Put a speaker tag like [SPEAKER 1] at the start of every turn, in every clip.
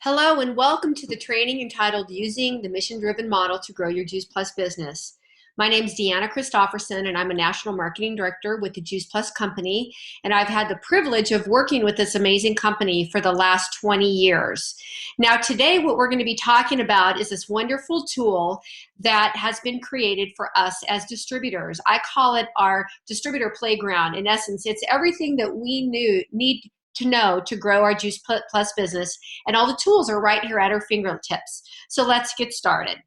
[SPEAKER 1] Hello and welcome to the training entitled Using the Mission-Driven Model to Grow Your Juice Plus Business. My name is Deana Christofferson and I'm a National Marketing Director with the Juice Plus Company, and I've had the privilege of working with this amazing company for the last 20 years. Now today what we're going to be talking about is this wonderful tool that has been created for us as distributors. I call it our distributor playground. In essence, it's everything that we need to know to grow our Juice Plus business, and all the tools are right here at our fingertips. So let's get started.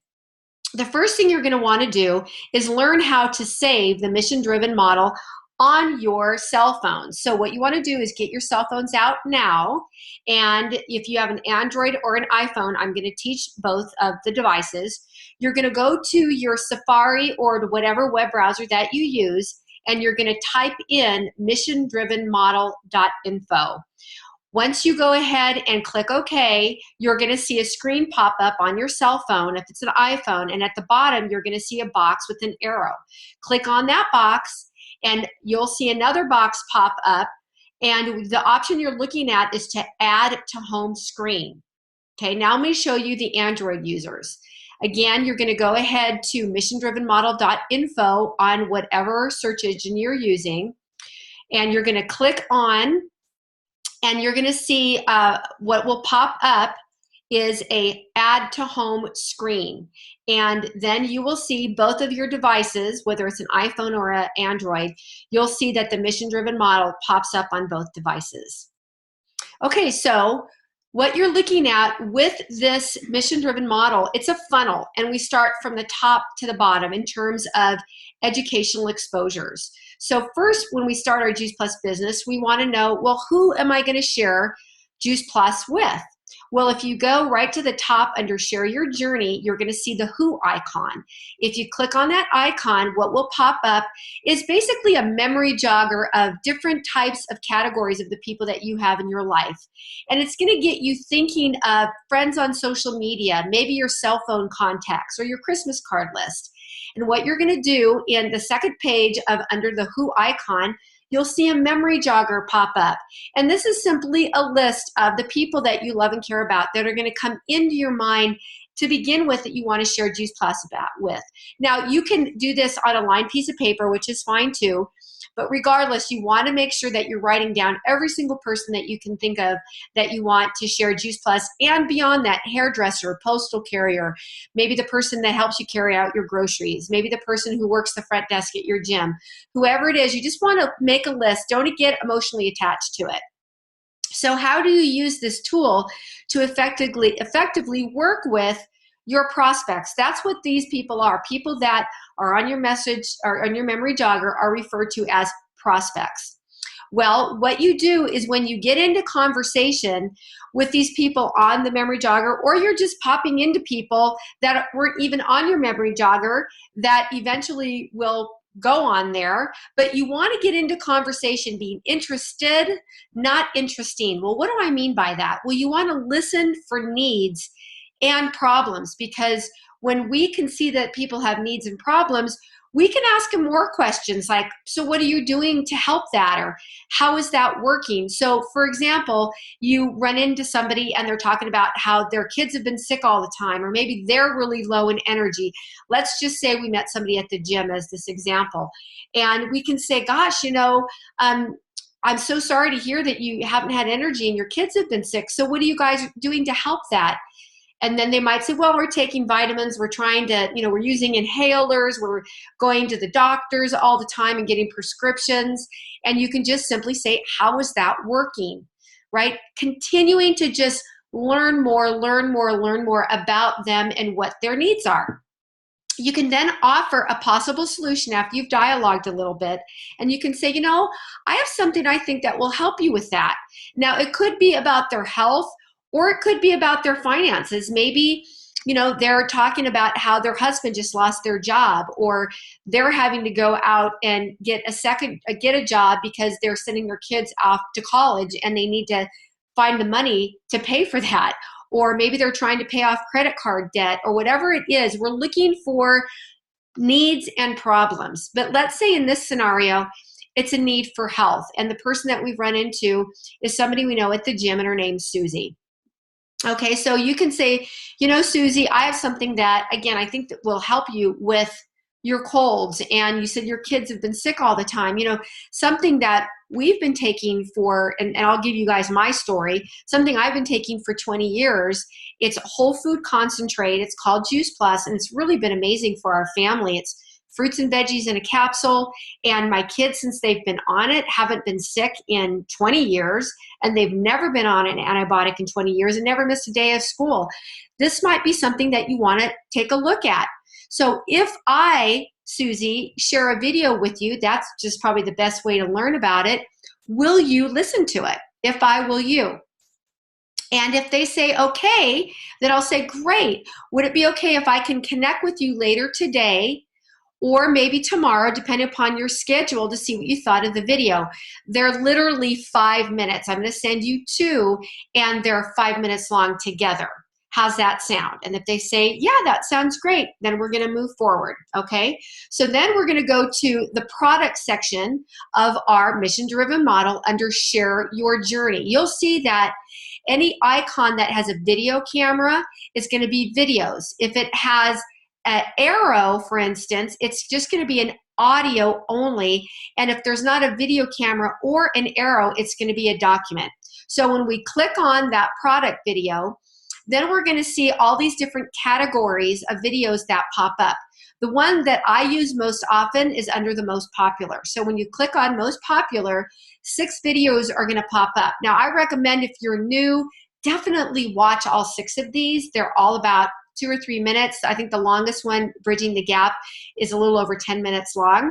[SPEAKER 1] The first thing you're going to want to do is learn how to save the mission-driven model on your cell phone. So what you want to do is get your cell phones out now, and if you have an Android or an iPhone, I'm going to teach both of the devices. You're going to go to your Safari or whatever web browser that you use, and you're going to type in missiondrivenmodel.info. Once you go ahead and click OK, you're going to see a screen pop up on your cell phone if it's an iPhone, and at the bottom you're going to see a box with an arrow. Click on that box and you'll see another box pop up, and the option you're looking at is to add to home screen. Okay, now let me show you the Android users. Again, you're going to go ahead to missiondrivenmodel.info on whatever search engine you're using, and you're going to click on, and you're going to see what will pop up is a add to home screen, and then you will see both of your devices, whether it's an iPhone or an Android. You'll see that the mission-driven model pops up on both devices. Okay, so what you're looking at with this mission-driven model, it's a funnel, and we start from the top to the bottom in terms of educational exposures. So first, when we start our Juice Plus business, we want to know, well, who am I going to share Juice Plus with? Well, if you go right to the top under Share Your Journey, you're going to see the Who icon. If you click on that icon, what will pop up is basically a memory jogger of different types of categories of the people that you have in your life. And it's going to get you thinking of friends on social media, maybe your cell phone contacts or your Christmas card list. And what you're going to do in the second page of under the Who icon, you'll see a memory jogger pop up. And this is simply a list of the people that you love and care about that are going to come into your mind to begin with that you want to share Juice Plus with. Now, you can do this on a lined piece of paper, which is fine too. But regardless, you want to make sure that you're writing down every single person that you can think of that you want to share Juice Plus, and beyond that, hairdresser, postal carrier, maybe the person that helps you carry out your groceries, maybe the person who works the front desk at your gym. Whoever it is, you just want to make a list. Don't get emotionally attached to it. So how do you use this tool to effectively work with your prospects? That's what these people are. People that are on your message or on your memory jogger are referred to as prospects. Well, what you do is when you get into conversation with these people on the memory jogger, or you're just popping into people that weren't even on your memory jogger that eventually will go on there, but you want to get into conversation being interested, not interesting. Well, what do I mean by that? Well, you want to listen for needs and problems, because when we can see that people have needs and problems, we can ask them more questions like, so what are you doing to help that? Or how is that working? So for example, you run into somebody and they're talking about how their kids have been sick all the time, or maybe they're really low in energy. Let's just say we met somebody at the gym as this example. And we can say, gosh, I'm so sorry to hear that you haven't had energy and your kids have been sick. So what are you guys doing to help that? And then they might say, well, we're taking vitamins, we're trying to, we're using inhalers, we're going to the doctors all the time and getting prescriptions. And you can just simply say, how is that working, right? Continuing to just learn more about them and what their needs are. You can then offer a possible solution after you've dialogued a little bit, and you can say, I have something I think that will help you with that. Now, it could be about their health, or it could be about their finances. Maybe, they're talking about how their husband just lost their job, or they're having to go out and get a job because they're sending their kids off to college and they need to find the money to pay for that. Or maybe they're trying to pay off credit card debt, or whatever it is. We're looking for needs and problems. But let's say in this scenario, it's a need for health. And the person that we've run into is somebody we know at the gym, and her name's Susie. Okay, so you can say, you know, Susie, I have something that, again, I think that will help you with your colds. And you said your kids have been sick all the time. You know, something that we've been taking for, and I'll give you guys my story, something I've been taking for 20 years. It's whole food concentrate. It's called Juice Plus, and it's really been amazing for our family. It's fruits and veggies in a capsule. And my kids, since they've been on it, haven't been sick in 20 years, and they've never been on an antibiotic in 20 years and never missed a day of school. This might be something that you want to take a look at. So if I, Susie, share a video with you, that's just probably the best way to learn about it. Will you listen to it? If I, will you? And if they say okay, then I'll say, great. Would it be okay if I can connect with you later today or maybe tomorrow, depending upon your schedule, to see what you thought of the video? They're literally 5 minutes. I'm going to send you two, and they're 5 minutes long together. How's that sound? And if they say, yeah, that sounds great, then we're going to move forward, okay? So then we're going to go to the product section of our mission-driven model under Share Your Journey. You'll see that any icon that has a video camera is going to be videos. If it has an arrow, for instance, it's just going to be an audio only. And if there's not a video camera or an arrow, it's going to be a document. So when we click on that product video, then we're going to see all these different categories of videos that pop up. The one that I use most often is under the most popular. So when you click on most popular, 6 videos are going to pop up. Now, I recommend if you're new, definitely watch all 6 of these. They're all about 2 or 3 minutes. I think the longest one, Bridging the Gap, is a little over 10 minutes long.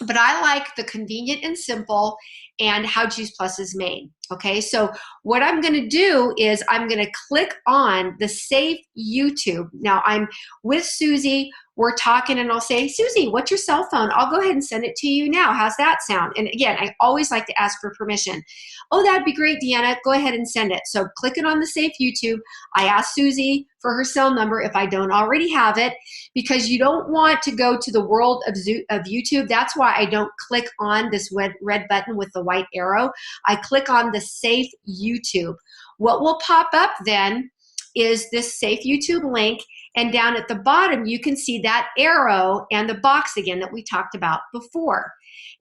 [SPEAKER 1] But I like the convenient and simple and how Juice Plus is made. Okay, so what I'm going to do is I'm going to click on the Save YouTube. Now I'm with Susie. We're talking, and I'll say, Susie, what's your cell phone? I'll go ahead and send it to you now. How's that sound? And again, I always like to ask for permission. Oh, that'd be great, Deanna. Go ahead and send it. So click it on the Save YouTube. I asked Susie for her cell number if I don't already have it, because you don't want to go to the world of YouTube. That's why I don't click on this red button with the white arrow. I click on the Save YouTube. What will pop up then is this Save YouTube link, and down at the bottom you can see that arrow and the box again that we talked about before.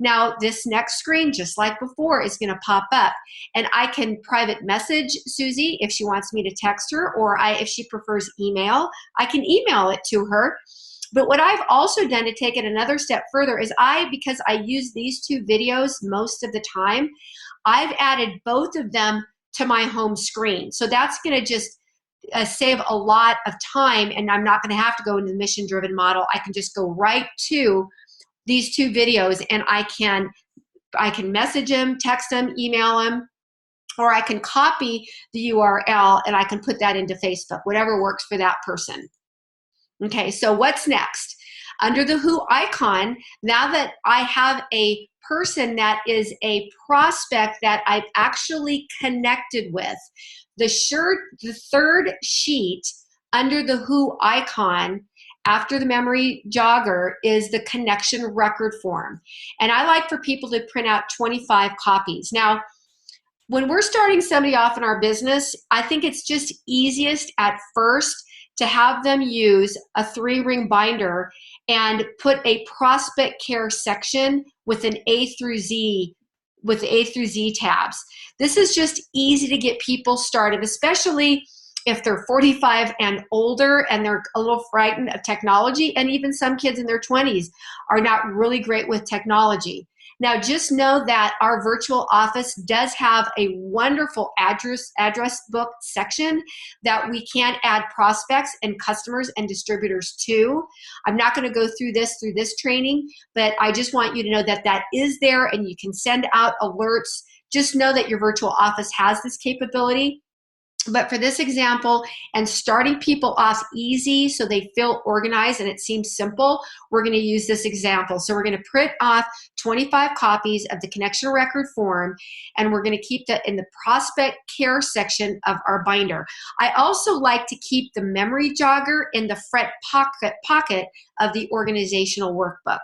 [SPEAKER 1] Now this next screen, just like before, is going to pop up, and I can private message Susie if she wants me to text her, or if she prefers email, I can email it to her. But what I've also done to take it another step further is because I use these 2 videos most of the time, I've added both of them to my home screen. So that's going to just save a lot of time, and I'm not going to have to go into the mission-driven model. I can just go right to these 2 videos, and I can message them, text them, email them, or I can copy the URL and I can put that into Facebook, whatever works for that person. Okay, so what's next? Under the Who icon, now that I have a person that is a prospect that I've actually connected with, the 3rd sheet under the Who icon after the memory jogger is the connection record form. And I like for people to print out 25 copies. Now, when we're starting somebody off in our business, I think it's just easiest at first to have them use a 3-ring binder and put a prospect care section with an A through Z, with A through Z tabs. This is just easy to get people started, especially if they're 45 and older and they're a little frightened of technology, and even some kids in their 20s are not really great with technology. Now, just know that our virtual office does have a wonderful address book section that we can add prospects and customers and distributors to. I'm not going to go through this training, but I just want you to know that that is there, and you can send out alerts. Just know that your virtual office has this capability. But for this example, and starting people off easy so they feel organized and it seems simple, we're going to use this example. So we're going to print off 25 copies of the connection record form, and we're going to keep that in the prospect care section of our binder. I also like to keep the memory jogger in the front pocket of the organizational workbook.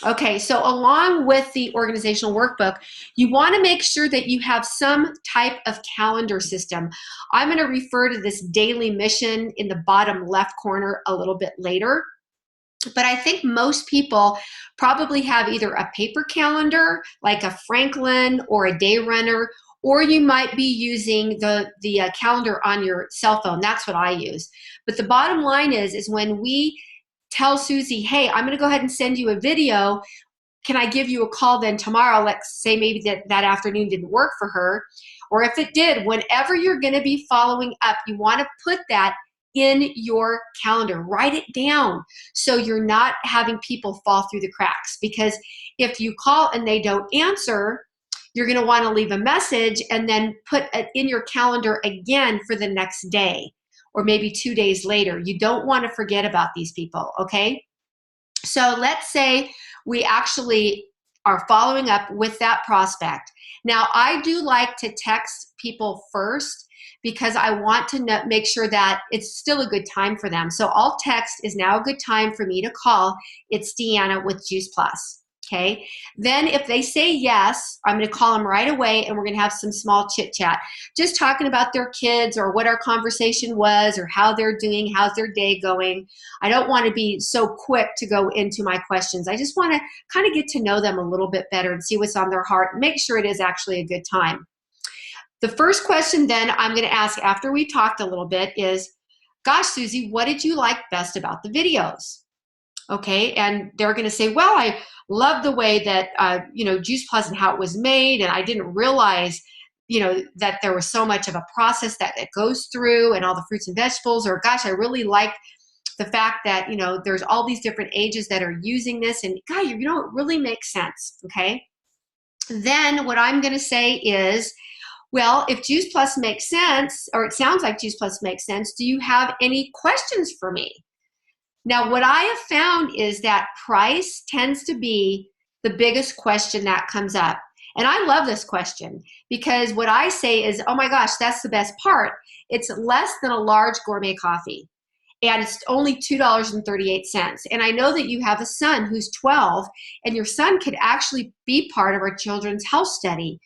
[SPEAKER 1] Okay, so along with the organizational workbook, you want to make sure that you have some type of calendar system. I'm going to refer to this daily mission in the bottom left corner a little bit later. But I think most people probably have either a paper calendar, like a Franklin or a Day Runner, or you might be using the calendar on your cell phone. That's what I use. But the bottom line is when we tell Susie, hey, I'm going to go ahead and send you a video, can I give you a call then tomorrow? Let's say maybe that afternoon didn't work for her. Or if it did, whenever you're going to be following up, you want to put that in your calendar. Write it down so you're not having people fall through the cracks. Because if you call and they don't answer, you're going to want to leave a message and then put it in your calendar again for the next day or maybe 2 days later. You don't want to forget about these people, okay? So let's say we actually are following up with that prospect. Now, I do like to text people first because I want to make sure that it's still a good time for them. So I'll text, is now a good time for me to call? It's Deanna with Juice Plus. Okay. Then if they say yes, I'm going to call them right away and we're going to have some small chit chat, just talking about their kids or what our conversation was or how they're doing, how's their day going. I don't want to be so quick to go into my questions. I just want to kind of get to know them a little bit better and see what's on their heart and make sure it is actually a good time. The first question then I'm going to ask after we talked a little bit is, gosh, Susie, what did you like best about the videos? Okay, and they're going to say, well, I love the way that, Juice Plus and how it was made, and I didn't realize, that there was so much of a process that it goes through and all the fruits and vegetables, or gosh, I really like the fact that, there's all these different ages that are using this, and God, it really makes sense, okay? Then what I'm going to say is, well, if Juice Plus makes sense, or it sounds like Juice Plus makes sense, do you have any questions for me? Now, what I have found is that price tends to be the biggest question that comes up. And I love this question because what I say is, oh my gosh, that's the best part. It's less than a large gourmet coffee. And it's only $2.38. And I know that you have a son who's 12, and your son could actually be part of our children's health study.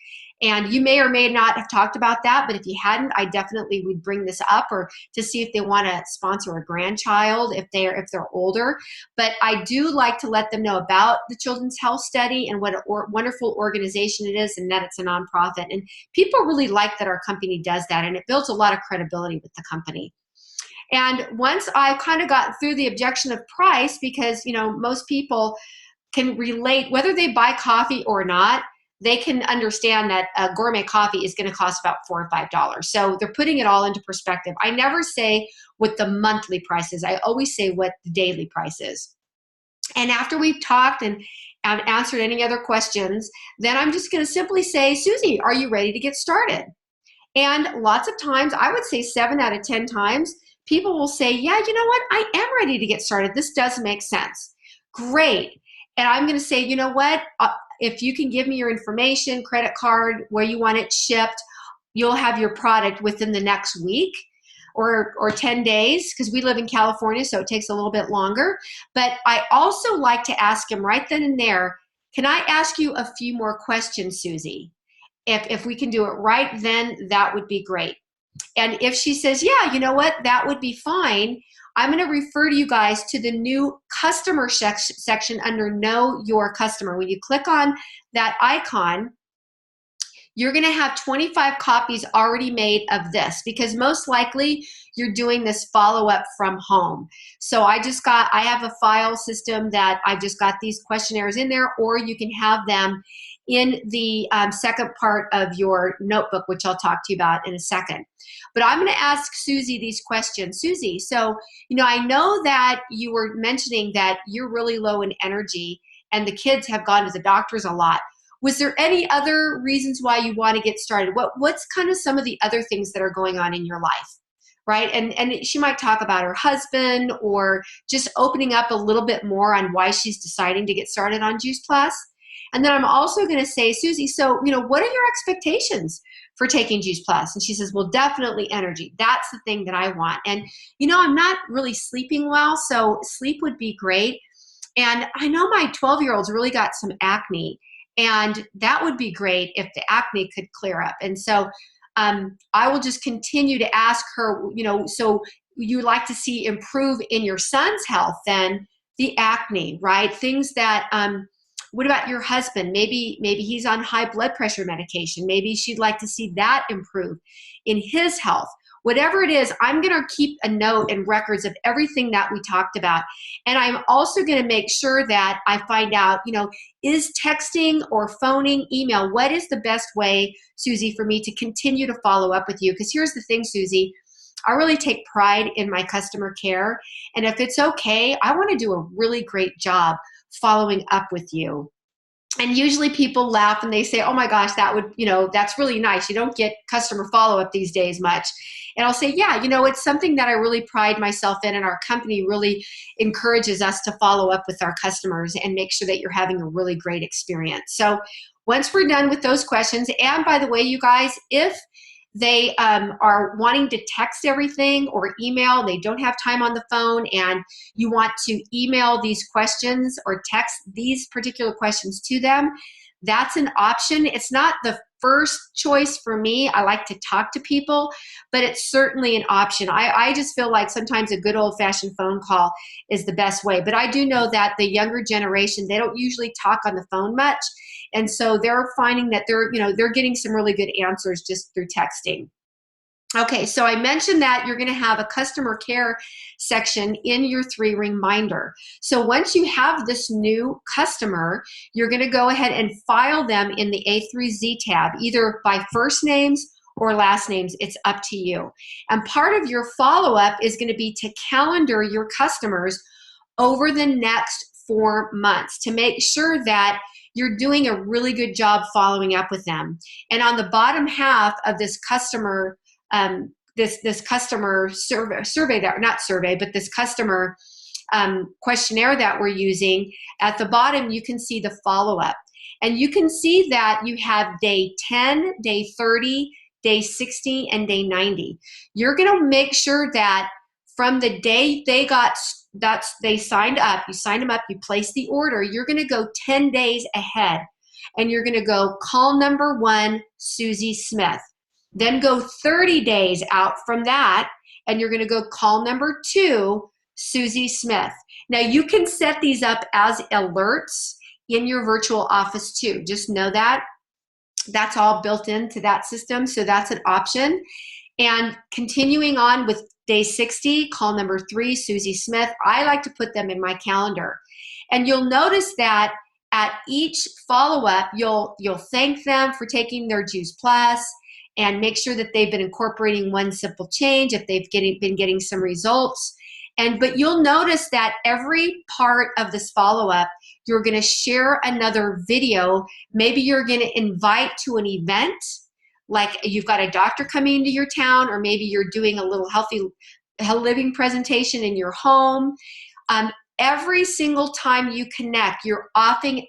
[SPEAKER 1] And you may or may not have talked about that, but if you hadn't, I definitely would bring this up, or to see if they want to sponsor a grandchild if they're older. But I do like to let them know about the Children's Health Study and what a wonderful organization it is, and that it's a nonprofit. And people really like that our company does that, and it builds a lot of credibility with the company. And once I kind of got through the objection of price, because most people can relate, whether they buy coffee or not, they can understand that a gourmet coffee is going to cost about $4 or $5. So they're putting it all into perspective. I never say what the monthly price is. I always say what the daily price is. And after we've talked and answered any other questions, then I'm just going to simply say, Susie, are you ready to get started? And lots of times, I would say 7 out of 10 times, people will say, yeah, you know what? I am ready to get started. This does make sense. Great. And I'm going to say, you know what? If you can give me your information, credit card, where you want it shipped, you'll have your product within the next week or 10 days, because we live in California, so it takes a little bit longer. But I also like to ask him right then and there, can I ask you a few more questions, Susie? If we can do it right then, that would be great. And if she says, yeah, you know what, that would be fine, I'm going to refer to you guys to the new customer section under Know Your Customer. When you click on that icon, you're going to have 25 copies already made of this, because most likely you're doing this follow-up from home. So I have a file system that I've just got these questionnaires in there, or you can have them in the second part of your notebook, which I'll talk to you about in a second. But I'm going to ask Susie these questions. Susie, so, I know that you were mentioning that you're really low in energy and the kids have gone to the doctors a lot. Was there any other reasons why you want to get started? What's kind of some of the other things that are going on in your life, right? And she might talk about her husband, or just opening up a little bit more on why she's deciding to get started on Juice Plus. And then I'm also going to say, Susie, so, what are your expectations for taking Juice Plus? And she says, well, definitely energy. That's the thing that I want. And, I'm not really sleeping well, so sleep would be great. And I know my 12-year-old's really got some acne, and that would be great if the acne could clear up. And so I will just continue to ask her, so you like to see improve in your son's health, then the acne, right? Things that, what about your husband? Maybe he's on high blood pressure medication. Maybe she'd like to see that improve in his health. Whatever it is, I'm going to keep a note and records of everything that we talked about. And I'm also going to make sure that I find out, is texting or phoning, email, what is the best way, Susie, for me to continue to follow up with you? Because here's the thing, Susie, I really take pride in my customer care. And if it's okay, I want to do a really great job following up with you. And usually people laugh and they say, oh my gosh, that's really nice. You don't get customer follow-up these days much. And I'll say, yeah, it's something that I really pride myself in, and our company really encourages us to follow up with our customers and make sure that you're having a really great experience. So once we're done with those questions, and by the way, you guys, if they are wanting to text everything or email, they don't have time on the phone, and you want to email these questions or text these particular questions to them, that's an option. It's not the first choice for me. I like to talk to people, but it's certainly an option. I just feel like sometimes a good old-fashioned phone call is the best way. But I do know that the younger generation, they don't usually talk on the phone much. And so they're finding that they're getting some really good answers just through texting. Okay, so I mentioned that you're going to have a customer care section in your 3-ring binder. So once you have this new customer, you're going to go ahead and file them in the A through Z tab, either by first names or last names. It's up to you. And part of your follow-up is going to be to calendar your customers over the next 4 months to make sure that you're doing a really good job following up with them. And on the bottom half of this customer this customer survey that, not survey, but this customer questionnaire that we're using, at the bottom you can see the follow-up. And you can see that you have day 10, day 30, day 60, and day 90. You're going to make sure that from the day they signed up, you signed them up, you place the order, you're going to go 10 days ahead. And you're going to go call number 1, Susie Smith. Then go 30 days out from that, and you're going to go call number 2, Susie Smith. Now, you can set these up as alerts in your virtual office too. Just know that. That's all built into that system, so that's an option. And continuing on with day 60, call number 3, Susie Smith. I like to put them in my calendar. And you'll notice that at each follow-up, you'll thank them for taking their Juice Plus, and make sure that they've been incorporating one simple change if they've been getting some results. But you'll notice that every part of this follow-up, you're going to share another video. Maybe you're going to invite to an event, like you've got a doctor coming into your town, or maybe you're doing a little healthy living presentation in your home. Every single time you connect, you're offering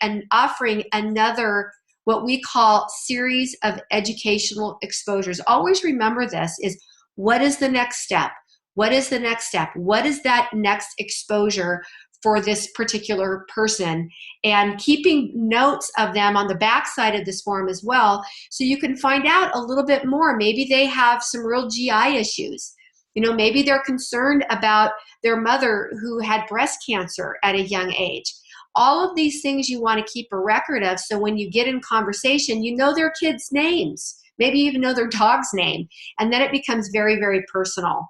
[SPEAKER 1] another what we call series of educational exposures. Always remember this is, what is the next step? What is the next step? What is that next exposure for this particular person? And keeping notes of them on the back side of this form as well, so you can find out a little bit more. Maybe they have some real GI issues. Maybe they're concerned about their mother who had breast cancer at a young age. All of these things you want to keep a record of, so when you get in conversation, you know their kids' names, maybe even know their dog's name, and then it becomes very, very personal.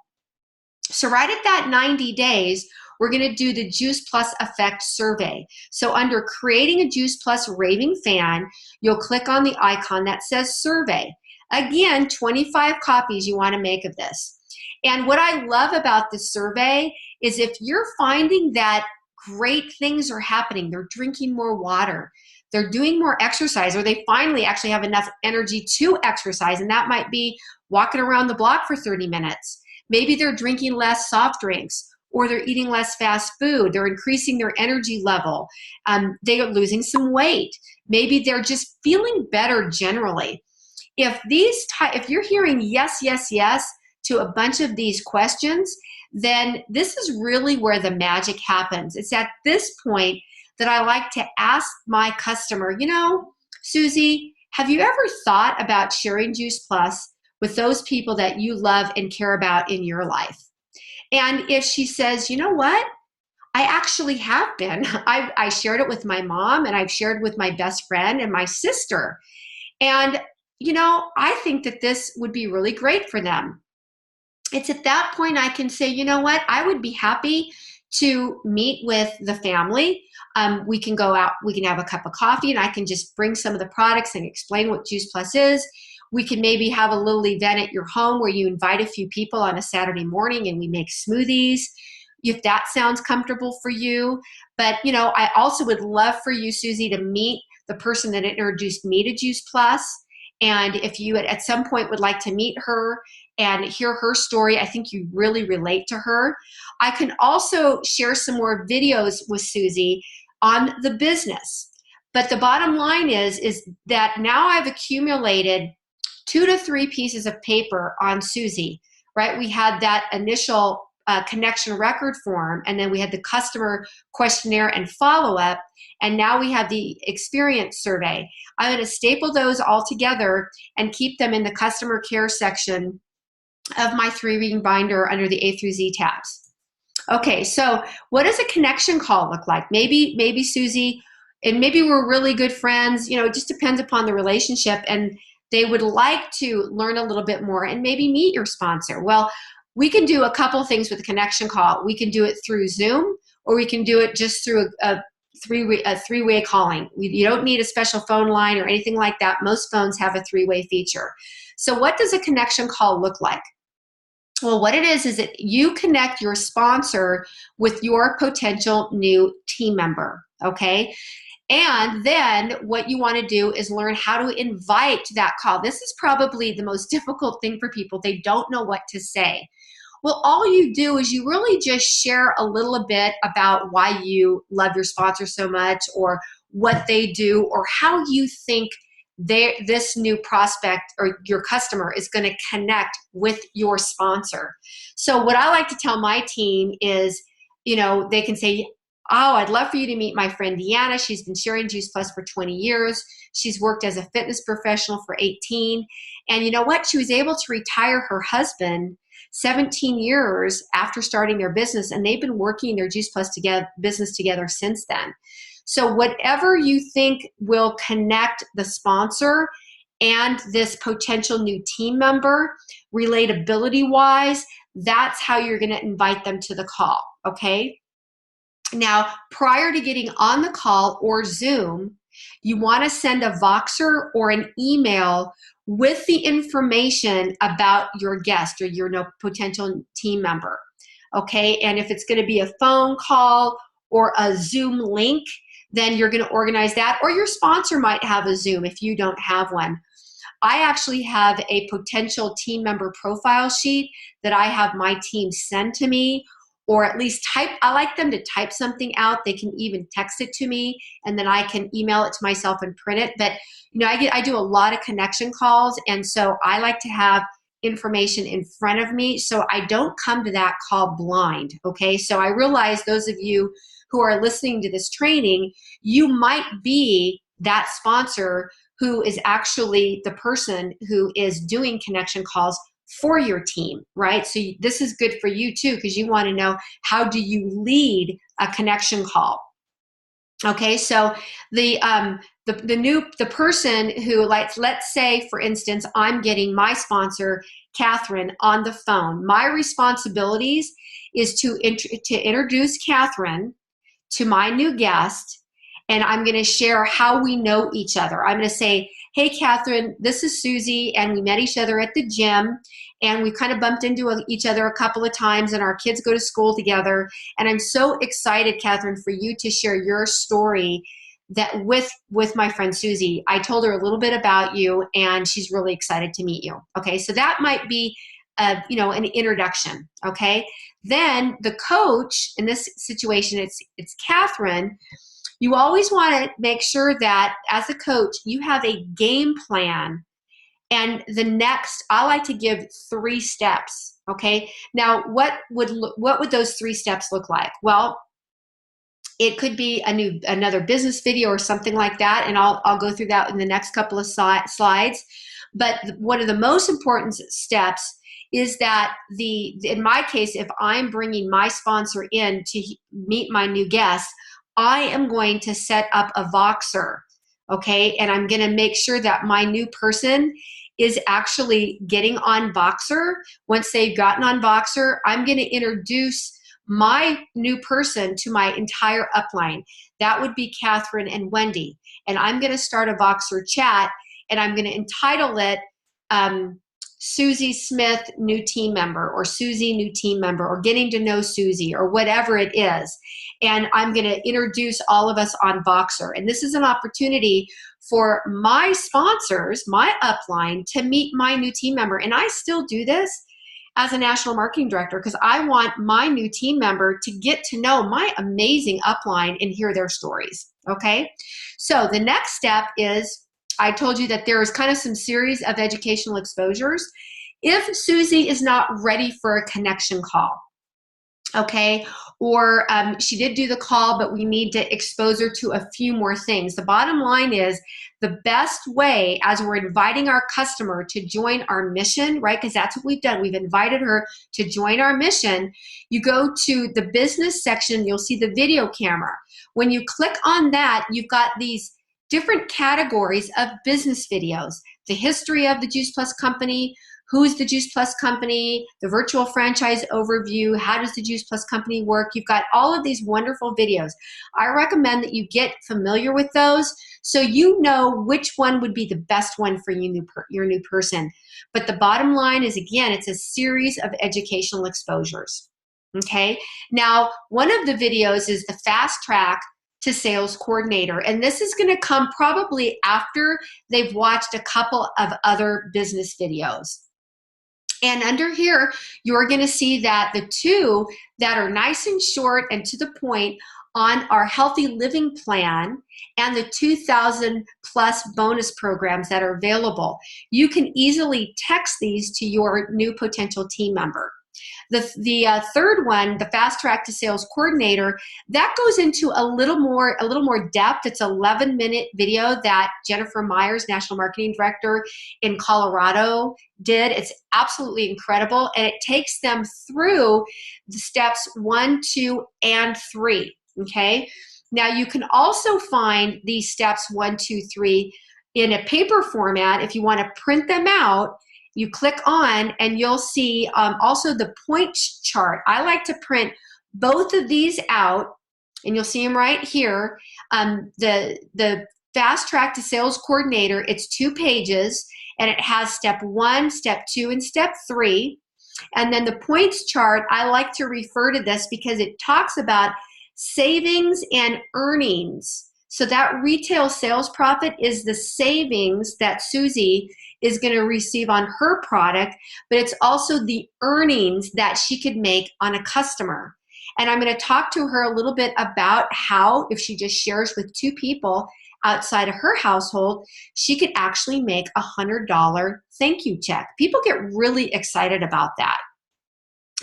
[SPEAKER 1] So right at that 90 days, we're going to do the Juice Plus Effect survey. So under Creating a Juice Plus Raving Fan, you'll click on the icon that says Survey. Again, 25 copies you want to make of this. And what I love about this survey is if you're finding that great things are happening, they're drinking more water, they're doing more exercise, or they finally actually have enough energy to exercise, and that might be walking around the block for 30 minutes. Maybe they're drinking less soft drinks, or they're eating less fast food, they're increasing their energy level, they are losing some weight, maybe they're just feeling better generally. If you're hearing yes, yes, yes, to a bunch of these questions, then this is really where the magic happens. It's at this point that I like to ask my customer, you know, Susie, have you ever thought about sharing Juice Plus with those people that you love and care about in your life? And if she says, you know what? I actually have been. I shared it with my mom, and I've shared with my best friend and my sister. And, you know, I think that this would be really great for them. It's at that point I can say, you know what? I would be happy to meet with the family. We can go out, we can have a cup of coffee, and I can just bring some of the products and explain what Juice Plus is. We can maybe have a little event at your home where you invite a few people on a Saturday morning and we make smoothies, if that sounds comfortable for you. But, you know, I also would love for you, Susie, to meet the person that introduced me to Juice Plus. And if you at some point would like to meet her and hear her story, I think you really relate to her. I can also share some more videos with Susie on the business. But the bottom line is that now I've accumulated 2 to 3 pieces of paper on Susie, right? We had that initial connection record form, and then we had the customer questionnaire and follow-up, and now we have the experience survey. I'm going to staple those all together and keep them in the customer care section of my 3-ring binder under the A through Z tabs. Okay, so what does a connection call look like? Maybe Susie, and maybe we're really good friends, you know, it just depends upon the relationship, and they would like to learn a little bit more and maybe meet your sponsor. Well, we can do a couple things with a connection call. We can do it through Zoom, or we can do it just through a three-way calling. You don't need a special phone line or anything like that. Most phones have a 3-way feature. So what does a connection call look like? Well, what it is that you connect your sponsor with your potential new team member, okay? And then what you want to do is learn how to invite that call. This is probably the most difficult thing for people. They don't know what to say. Well, all you do is you really just share a little bit about why you love your sponsor so much, or what they do, or how you think this new prospect or your customer is going to connect with your sponsor. So what I like to tell my team is, you know, they can say, oh, I'd love for you to meet my friend Deana. She's been sharing Juice Plus for 20 years. She's worked as a fitness professional for 18. And you know what? She was able to retire her husband 17 years after starting their business, and they've been working their Juice Plus business together since then. So whatever you think will connect the sponsor and this potential new team member, relatability-wise, that's how you're going to invite them to the call, okay? Now, prior to getting on the call or Zoom, you want to send a Voxer or an email with the information about your guest or your potential team member, okay? And if it's going to be a phone call or a Zoom link, then you're going to organize that, or your sponsor might have a Zoom if you don't have one. I actually have a potential team member profile sheet that I have my team send to me, or at least type. I like them to type something out. They can even text it to me, and then I can email it to myself and print it. But you know, I do a lot of connection calls, and so I like to have information in front of me so I don't come to that call blind, okay? So I realize those of you who are listening to this training, you might be that sponsor who is actually the person who is doing connection calls for your team, right? So this is good for you too, because you want to know, how do you lead a connection call? Okay, so the person who, like, let's say for instance, I'm getting my sponsor Catherine on the phone. My responsibilities is to introduce Catherine to my new guest, and I'm going to share how we know each other. I'm going to say, hey, Catherine, this is Susie, and we met each other at the gym, and we kind of bumped into each other a couple of times, and our kids go to school together, and I'm so excited, Catherine, for you to share your story that with my friend Susie. I told her a little bit about you, and she's really excited to meet you. Okay, so that might be an introduction. Okay, then the coach, in this situation, it's Catherine. You always want to make sure that as a coach, you have a game plan. And I like to give 3 steps Okay, now what would those 3 steps look like? Well, it could be another business video or something like that, and I'll go through that in the next couple of slides. But one of the most important steps is that in my case, if I'm bringing my sponsor in to meet my new guest, I am going to set up a Voxer, okay? And I'm going to make sure that my new person is actually getting on Voxer. Once they've gotten on Voxer, I'm going to introduce my new person to my entire upline. That would be Catherine and Wendy. And I'm going to start a Voxer chat, and I'm going to entitle it Susie Smith, new team member, or Susie, new team member, or getting to know Susie, or whatever it is. And I'm going to introduce all of us on Voxer. And this is an opportunity for my sponsors, my upline, to meet my new team member. And I still do this as a national marketing director because I want my new team member to get to know my amazing upline and hear their stories, okay? So the next step is, I told you that there is kind of some series of educational exposures. If Susie is not ready for a connection call, okay, or she did do the call, but we need to expose her to a few more things. The bottom line is the best way, as we're inviting our customer to join our mission, right, because that's what we've done. We've invited her to join our mission. You go to the business section, you'll see the video camera. When you click on that, you've got these different categories of business videos: the history of the Juice Plus company, who's the Juice Plus company, the virtual franchise overview, how does the Juice Plus company work. You've got all of these wonderful videos. I recommend that you get familiar with those so you know which one would be the best one for your new person. But the bottom line is, again, it's a series of educational exposures. Okay, now one of the videos is the fast track to sales coordinator. And this is going to come probably after they've watched a couple of other business videos. And under here, you're going to see that the 2 that are nice and short and to the point on our healthy living plan and the 2,000 plus bonus programs that are available. You can easily text these to your new potential team member. The third one, the fast track to sales coordinator, that goes into a little more depth. It's an 11-minute video that Jennifer Myers, National Marketing Director in Colorado, did. It's absolutely incredible, and it takes them through the steps 1, 2, and 3. Okay. Now you can also find these steps 1, 2, 3 in a paper format if you want to print them out. You click on and you'll see also the points chart. I like to print both of these out, and you'll see them right here. The fast track to sales coordinator, it's 2 pages, and it has step 1, step 2, and step 3. And then the points chart, I like to refer to this because it talks about savings and earnings. So that retail sales profit is the savings that Susie is going to receive on her product, but it's also the earnings that she could make on a customer. And I'm going to talk to her a little bit about how, if she just shares with 2 people outside of her household, she could actually make a $100 thank you check. People get really excited about that.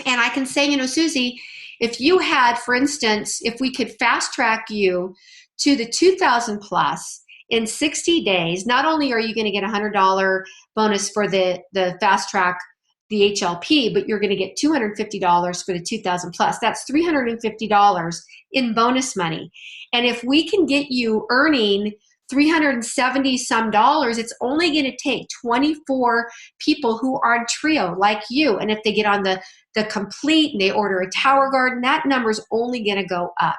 [SPEAKER 1] And I can say, Susie, if you had, for instance, if we could fast track you to the 2,000 plus in 60 days, not only are you going to get a $100 bonus for the fast track, the HLP, but you're going to get $250 for the 2,000 plus. That's $350 in bonus money. And if we can get you earning $370 some dollars, it's only going to take 24 people who are on Trio like you. And if they get on the complete and they order a Tower Garden, that number's only going to go up.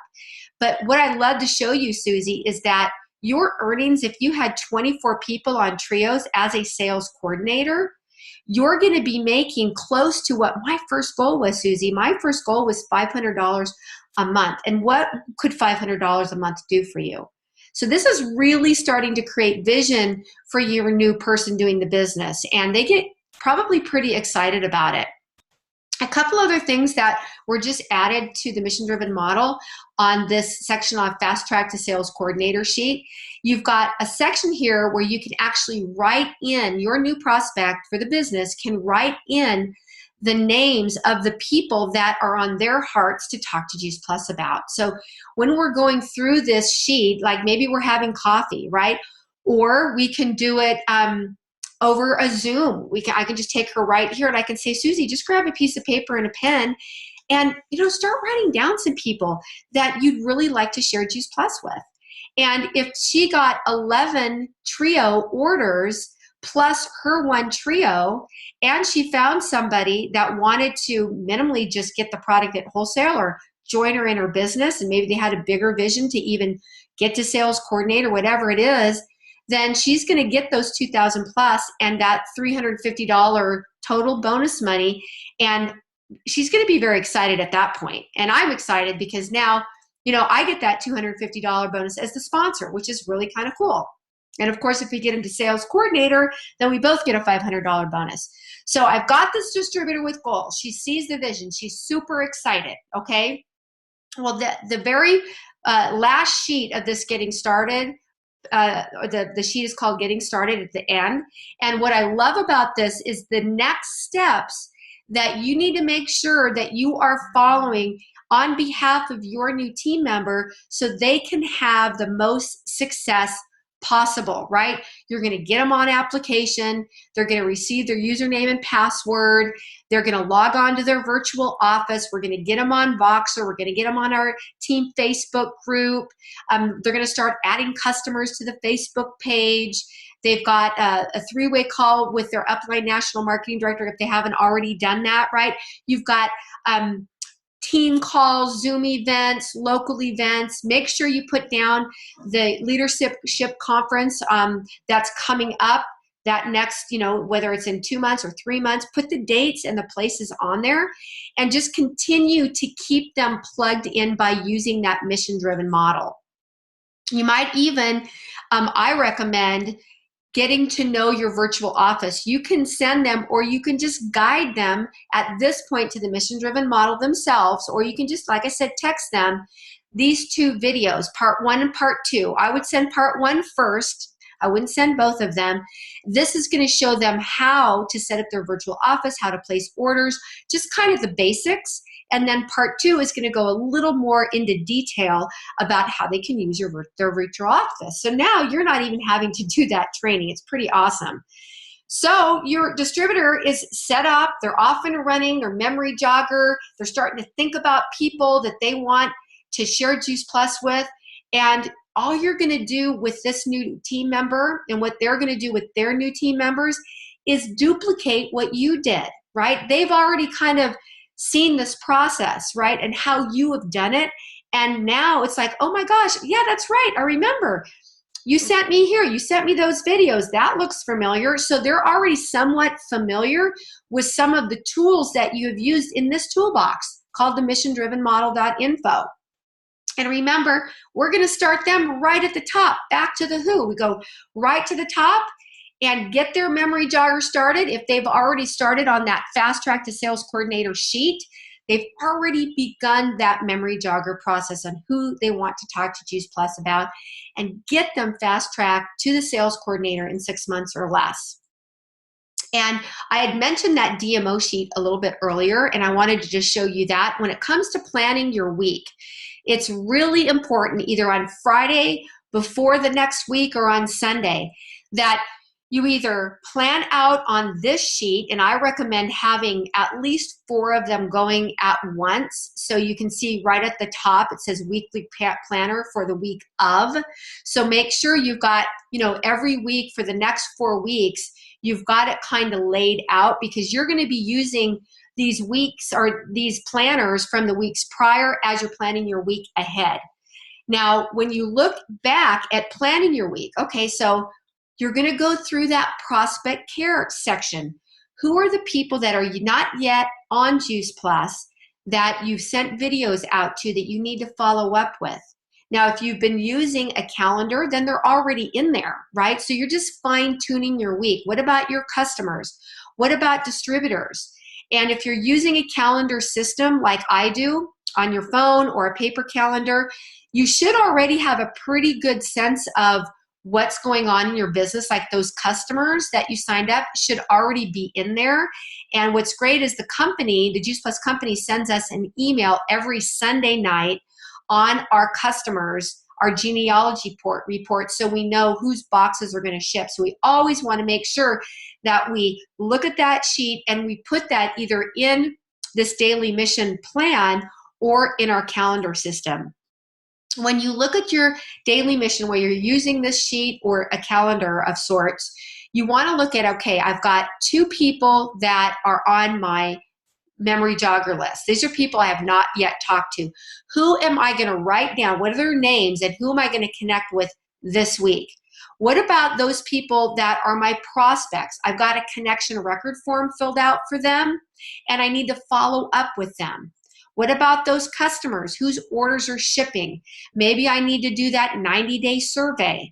[SPEAKER 1] But what I'd love to show you, Susie, is that your earnings, if you had 24 people on Trios as a sales coordinator, you're going to be making close to what my first goal was, Susie. My first goal was $500 a month. And what could $500 a month do for you? So this is really starting to create vision for your new person doing the business. And they get probably pretty excited about it. A couple other things that were just added to the mission-driven model on this section on fast track to sales coordinator sheet. You've got a section here where you can actually write in, your new prospect for the business can write in the names of the people that are on their hearts to talk to Juice Plus about. So when we're going through this sheet, like maybe we're having coffee, right? Or we can do it over a Zoom. I can just take her right here and I can say, Susie, just grab a piece of paper and a pen and, start writing down some people that you'd really like to share Juice Plus with. And if she got 11 trio orders plus her one trio, and she found somebody that wanted to minimally just get the product at wholesale or join her in her business, and maybe they had a bigger vision to even get to sales coordinator, whatever it is, then she's going to get those 2,000 plus and that $350 total bonus money. And she's going to be very excited at that point. And I'm excited because now, I get that $250 bonus as the sponsor, which is really kind of cool. And of course, if we get into sales coordinator, then we both get a $500 bonus. So I've got this distributor with goals. She sees the vision. She's super excited. Okay. Well, the very last sheet of this getting started, the sheet is called Getting Started at the end. And what I love about this is the next steps that you need to make sure that you are following on behalf of your new team member so they can have the most success possible, right? You're going to get them on application. They're going to receive their username and password. They're going to log on to their virtual office. We're going to get them on Voxer. We're going to get them on our team Facebook group. They're going to start adding customers to the Facebook page. They've got a three-way call with their upline national marketing director if they haven't already done that, right? You've got team calls, Zoom events, local events. Make sure you put down the leadership conference that's coming up that next, whether it's in 2 months or 3 months, put the dates and the places on there and just continue to keep them plugged in by using that mission-driven model. You might even, I recommend getting to know your virtual office. You can send them or you can just guide them at this point to the mission-driven model themselves, or you can just, like I said, text them these 2 videos, part 1 and part 2. I would send part 1 first. I wouldn't send both of them. This is going to show them how to set up their virtual office, how to place orders, just kind of the basics. And then part 2 is going to go a little more into detail about how they can use their virtual office. So now you're not even having to do that training. It's pretty awesome. So your distributor is set up. They're off and running. Their memory jogger. They're starting to think about people that they want to share Juice Plus with. And all you're going to do with this new team member and what they're going to do with their new team members is duplicate what you did, right? They've already kind of seen this process, right? And how you have done it. And now it's like, oh my gosh, yeah, that's right. I remember you sent me here. You sent me those videos. That looks familiar. So they're already somewhat familiar with some of the tools that you have used in this toolbox called the mission-driven-model.info. And remember, we're going to start them right at the top, back to the who. We go right to the top and get their memory jogger started. If they've already started on that fast track to sales coordinator sheet, they've already begun that memory jogger process on who they want to talk to Juice Plus about and get them fast track to the sales coordinator in 6 months or less. And I had mentioned that DMO sheet a little bit earlier, and I wanted to just show you that when it comes to planning your week, it's really important either on Friday before the next week or on Sunday that you either plan out on this sheet, and I recommend having at least 4 of them going at once. So you can see right at the top, it says weekly planner for the week of. So make sure you've got, every week for the next 4 weeks, you've got it kind of laid out because you're going to be using these weeks or these planners from the weeks prior as you're planning your week ahead. Now, when you look back at planning your week, okay, so you're going to go through that prospect care section. Who are the people that are not yet on Juice Plus that you've sent videos out to that you need to follow up with? Now, if you've been using a calendar, then they're already in there, right? So you're just fine-tuning your week. What about your customers? What about distributors? And if you're using a calendar system like I do on your phone or a paper calendar, you should already have a pretty good sense of what's going on in your business, like those customers that you signed up should already be in there. And what's great is the company, the Juice Plus company, sends us an email every Sunday night on our customers, our genealogy report, so we know whose boxes are going to ship. So we always want to make sure that we look at that sheet and we put that either in this daily mission plan or in our calendar system. When you look at your daily mission, where you're using this sheet or a calendar of sorts, you want to look at, okay, I've got 2 people that are on my memory jogger list. These are people I have not yet talked to. Who am I going to write down? What are their names, and who am I going to connect with this week? What about those people that are my prospects? I've got a connection record form filled out for them, and I need to follow up with them. What about those customers whose orders are shipping? Maybe I need to do that 90-day survey.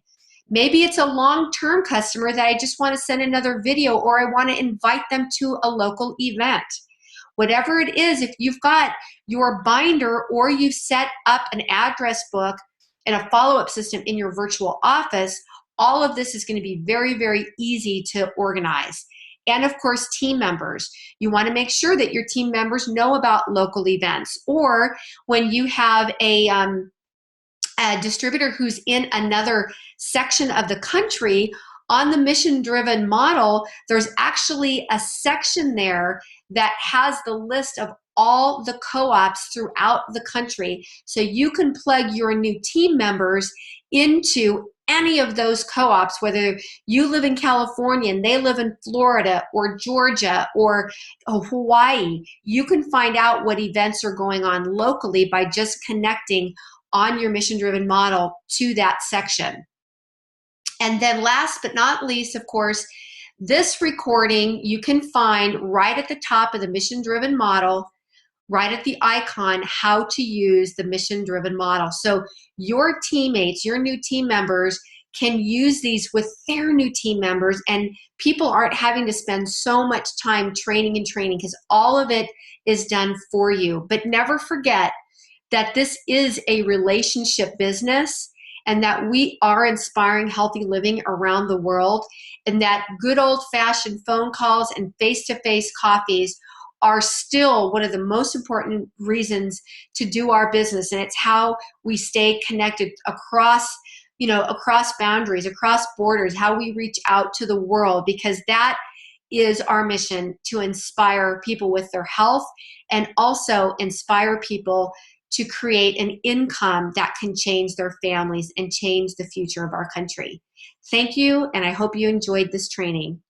[SPEAKER 1] Maybe it's a long-term customer that I just want to send another video, or I want to invite them to a local event. Whatever it is, if you've got your binder or you've set up an address book and a follow-up system in your virtual office, all of this is going to be very, very easy to organize. And of course, team members. You want to make sure that your team members know about local events, or when you have a distributor who's in another section of the country. On the mission-driven model, there's actually a section there that has the list of all the co-ops throughout the country. So you can plug your new team members into any of those co-ops, whether you live in California and they live in Florida or Georgia or Hawaii. You can find out what events are going on locally by just connecting on your mission-driven model to that section. And then last but not least, of course, this recording you can find right at the top of the mission-driven model, right at the icon, how to use the mission-driven model. So your teammates, your new team members can use these with their new team members, and people aren't having to spend so much time training because all of it is done for you. But never forget that this is a relationship business, and that we are inspiring healthy living around the world, and that good old-fashioned phone calls and face-to-face coffees are still one of the most important reasons to do our business. And it's how we stay connected across boundaries, across borders, how we reach out to the world, because that is our mission, to inspire people with their health and also inspire people to create an income that can change their families and change the future of our country. Thank you, and I hope you enjoyed this training.